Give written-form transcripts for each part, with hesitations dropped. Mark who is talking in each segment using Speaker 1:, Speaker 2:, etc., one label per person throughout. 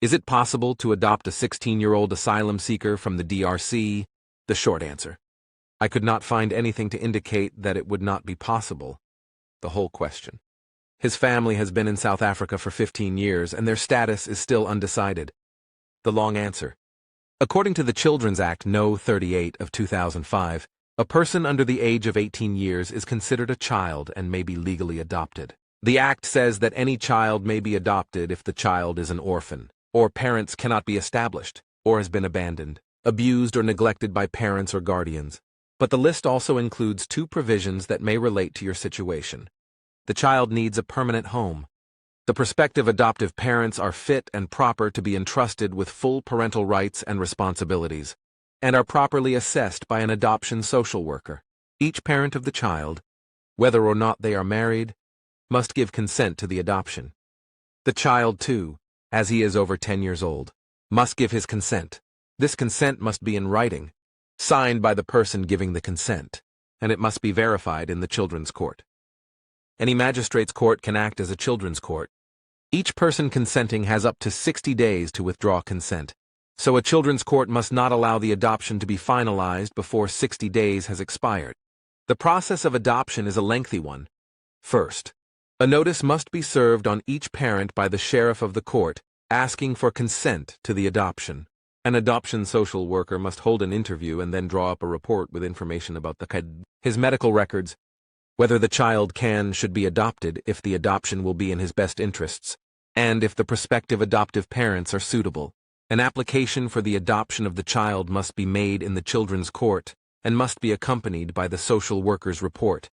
Speaker 1: Is it possible to adopt a 16-year-old asylum seeker from the DRC? The short answer. I could not find anything to indicate that it would not be possible. The whole question. His family has been in South Africa for 15 years, and their status is still undecided. The long answer. According to the Children's Act No. 38 of 2005, a person under the age of 18 years is considered a child and may be legally adopted. The Act says that any child may be adopted if the child is an orphan, or parents cannot be established, or has been abandoned, abused, or neglected by parents or guardians. But the list also includes two provisions that may relate to your situation. The child needs a permanent home. The prospective adoptive parents are fit and proper to be entrusted with full parental rights and responsibilities, and are properly assessed by an adoption social worker. Each parent of the child, whether or not they are married, must give consent to the adoption. The child, too, as he is over 10 years old, must give his consent. This consent must be in writing, signed by the person giving the consent, and it must be verified in the children's court. Any magistrate's court can act as a children's court. Each person consenting has up to 60 days to withdraw consent, so a children's court must not allow the adoption to be finalized before 60 days has expired. The process of adoption is a lengthy one. First, a notice must be served on each parent by the sheriff of the court, asking for consent to the adoption. An adoption social worker must hold an interview and then draw up a report with information about his medical records, whether the child should be adopted if the adoption will be in his best interests, and if the prospective adoptive parents are suitable. An application for the adoption of the child must be made in the children's court and must be accompanied by the social worker's report,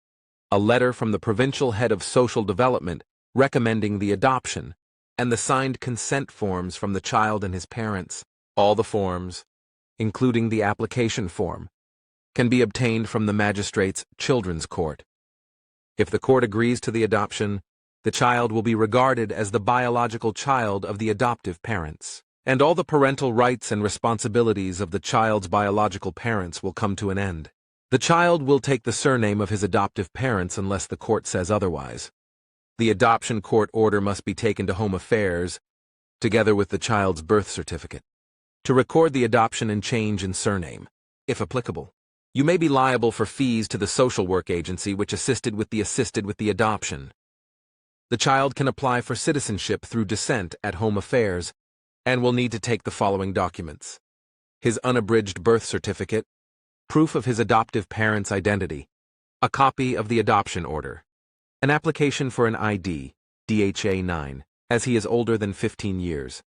Speaker 1: a letter from the provincial head of social development recommending the adoption, and the signed consent forms from the child and his parents. All the forms, including the application form, can be obtained from the magistrate's children's court. If the court agrees to the adoption, the child will be regarded as the biological child of the adoptive parents, and all the parental rights and responsibilities of the child's biological parents will come to an end. The child will take the surname of his adoptive parents unless the court says otherwise. The adoption court order must be taken to Home Affairs, together with the child's birth certificate, to record the adoption and change in surname, if applicable. You may be liable for fees to the social work agency which assisted with the adoption. The child can apply for citizenship through descent at Home Affairs and will need to take the following documents: his unabridged birth certificate, proof of his adoptive parent's identity, a copy of the adoption order, an application for an ID, DHA 9, as he is older than 15 years.